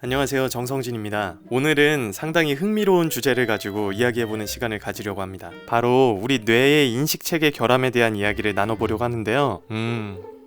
안녕하세요, 정성진입니다. 오늘은 상당히 흥미로운 주제를 가지고 이야기해보는 시간을 가지려고 합니다. 바로 우리 뇌의 인식체계 결함에 대한 이야기를 나눠보려고 하는데요.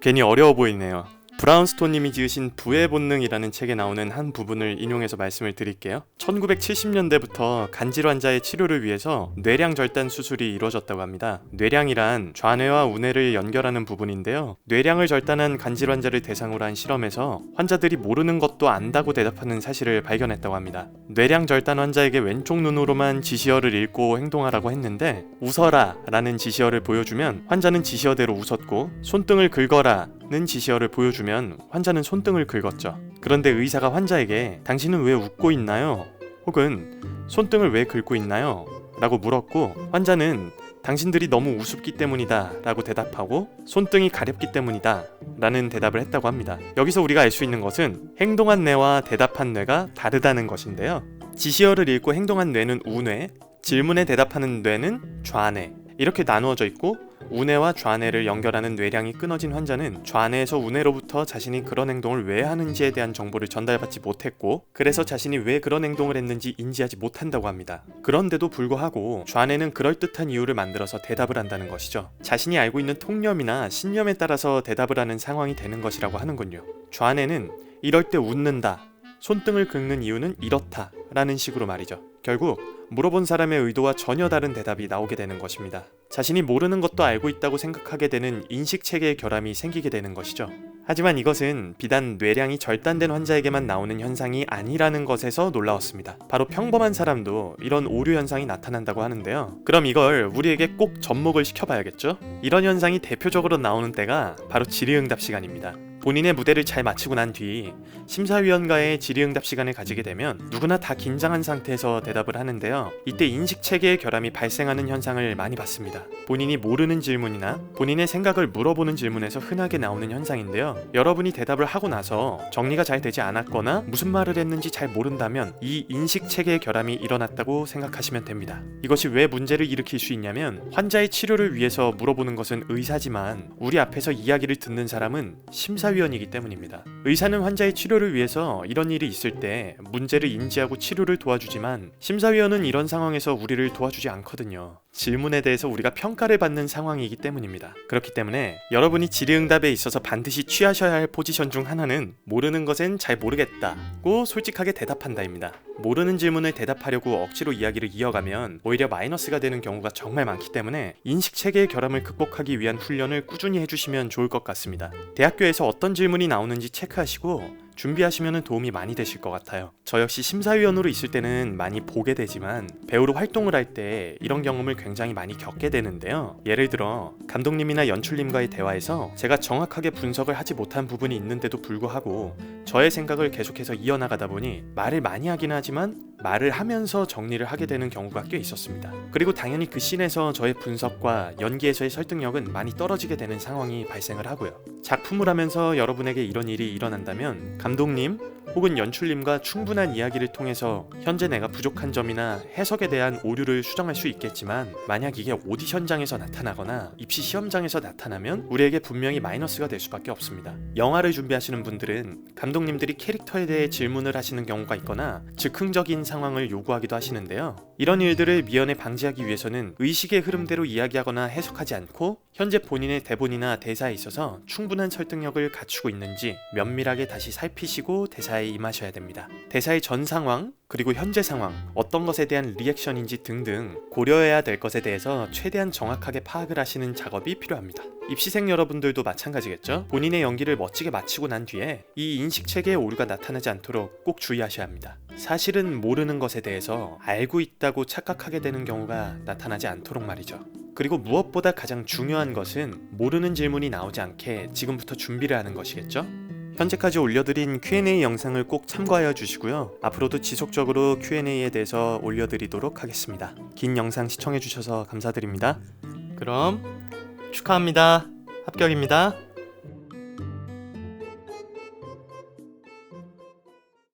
괜히 어려워 보이네요. 브라운스톤님이 지으신 부의 본능이라는 책에 나오는 한 부분을 인용해서 말씀을 드릴게요. 1970년대부터 간질 환자의 치료를 위해서 뇌량 절단 수술이 이루어졌다고 합니다. 뇌량이란 좌뇌와 우뇌를 연결하는 부분인데요. 뇌량을 절단한 간질 환자를 대상으로 한 실험에서 환자들이 모르는 것도 안다고 대답하는 사실을 발견했다고 합니다. 뇌량 절단 환자에게 왼쪽 눈으로만 지시어를 읽고 행동하라고 했는데 웃어라 라는 지시어를 보여주면 환자는 지시어대로 웃었고 손등을 긁어라 는 지시어를 보여주면 환자는 손등을 긁었죠. 그런데 의사가 환자에게 당신은 왜 웃고 있나요? 혹은 손등을 왜 긁고 있나요? 라고 물었고 환자는 당신들이 너무 우습기 때문이다 라고 대답하고 손등이 가렵기 때문이다 라는 대답을 했다고 합니다. 여기서 우리가 알 수 있는 것은 행동한 뇌와 대답한 뇌가 다르다는 것인데요. 지시어를 읽고 행동한 뇌는 우뇌, 질문에 대답하는 뇌는 좌뇌 이렇게 나누어져 있고 우뇌와 좌뇌를 연결하는 뇌량이 끊어진 환자는 좌뇌에서 우뇌로부터 자신이 그런 행동을 왜 하는지에 대한 정보를 전달받지 못했고 그래서 자신이 왜 그런 행동을 했는지 인지하지 못한다고 합니다. 그런데도 불구하고 좌뇌는 그럴듯한 이유를 만들어서 대답을 한다는 것이죠. 자신이 알고 있는 통념이나 신념에 따라서 대답을 하는 상황이 되는 것이라고 하는군요. 좌뇌는 이럴 때 웃는다, 손등을 긁는 이유는 이렇다 라는 식으로 말이죠. 결국 물어본 사람의 의도와 전혀 다른 대답이 나오게 되는 것입니다. 자신이 모르는 것도 알고 있다고 생각하게 되는 인식체계의 결함이 생기게 되는 것이죠. 하지만 이것은 비단 뇌량이 절단된 환자에게만 나오는 현상이 아니라는 것에서 놀라웠습니다. 바로 평범한 사람도 이런 오류 현상이 나타난다고 하는데요. 그럼 이걸 우리에게 꼭 접목을 시켜봐야겠죠? 이런 현상이 대표적으로 나오는 때가 바로 질의응답 시간입니다. 본인의 무대를 잘 마치고 난 뒤 심사위원과의 질의응답 시간을 가지게 되면 누구나 다 긴장한 상태에서 대답을 하는데요. 이때 인식체계의 결함이 발생하는 현상을 많이 봤습니다. 본인이 모르는 질문이나 본인의 생각을 물어보는 질문에서 흔하게 나오는 현상인데요. 여러분이 대답을 하고 나서 정리가 잘 되지 않았거나 무슨 말을 했는지 잘 모른다면 이 인식체계의 결함이 일어났다고 생각하시면 됩니다. 이것이 왜 문제를 일으킬 수 있냐면 환자의 치료를 위해서 물어보는 것은 의사지만 우리 앞에서 이야기를 듣는 사람은 심사위원이기 때문입니다. 의사는 환자의 치료를 위해서 이런 일이 있을 때 문제를 인지하고 치료를 도와주지만 심사위원은 이런 상황에서 우리를 도와주지 않거든요. 질문에 대해서 우리가 평가를 받는 상황이기 때문입니다. 그렇기 때문에 여러분이 질의응답에 있어서 반드시 취하셔야 할 포지션 중 하나는 모르는 것엔 잘 모르겠다고 솔직하게 대답한다입니다. 모르는 질문을 대답하려고 억지로 이야기를 이어가면 오히려 마이너스가 되는 경우가 정말 많기 때문에 인식체계의 결함을 극복하기 위한 훈련을 꾸준히 해주시면 좋을 것 같습니다. 대학교에서 어떤 질문이 나오는지 체크하시고 준비하시면 도움이 많이 되실 것 같아요. 저 역시 심사위원으로 있을 때는 많이 보게 되지만 배우로 활동을 할 때 이런 경험을 굉장히 많이 겪게 되는데요. 예를 들어 감독님이나 연출님과의 대화에서 제가 정확하게 분석을 하지 못한 부분이 있는데도 불구하고 저의 생각을 계속해서 이어나가다 보니 말을 많이 하긴 하지만 말을 하면서 정리를 하게 되는 경우가 꽤 있었습니다. 그리고 당연히 그 씬에서 저의 분석과 연기에서의 설득력은 많이 떨어지게 되는 상황이 발생을 하고요. 작품을 하면서 여러분에게 이런 일이 일어난다면 감독님 혹은 연출님과 충분한 이야기를 통해서 현재 내가 부족한 점이나 해석에 대한 오류를 수정할 수 있겠지만 만약 이게 오디션장에서 나타나거나 입시 시험장에서 나타나면 우리에게 분명히 마이너스가 될 수밖에 없습니다. 영화를 준비하시는 분들은 감독님들이 캐릭터에 대해 질문을 하시는 경우가 있거나 즉흥적인 상황을 요구하기도 하시는데요. 이런 일들을 미연에 방지하기 위해서는 의식의 흐름대로 이야기하거나 해석하지 않고 현재 본인의 대본이나 대사에 있어서 충분한 설득력을 갖추고 있는지 면밀하게 다시 살피시고 대사에 임하셔야 됩니다. 대사의 전 상황, 그리고 현재 상황, 어떤 것에 대한 리액션인지 등등 고려해야 될 것에 대해서 최대한 정확하게 파악을 하시는 작업이 필요합니다. 입시생 여러분들도 마찬가지겠죠? 본인의 연기를 멋지게 마치고 난 뒤에 이 인식체계의 오류가 나타나지 않도록 꼭 주의하셔야 합니다. 사실은 모르는 것에 대해서 알고 있다고 착각하게 되는 경우가 나타나지 않도록 말이죠. 그리고 무엇보다 가장 중요한 것은 모르는 질문이 나오지 않게 지금부터 준비를 하는 것이겠죠? 현재까지 올려드린 Q&A 영상을 꼭 참고하여 주시고요. 앞으로도 지속적으로 Q&A에 대해서 올려드리도록 하겠습니다. 긴 영상 시청해주셔서 감사드립니다. 그럼 축하합니다. 합격입니다.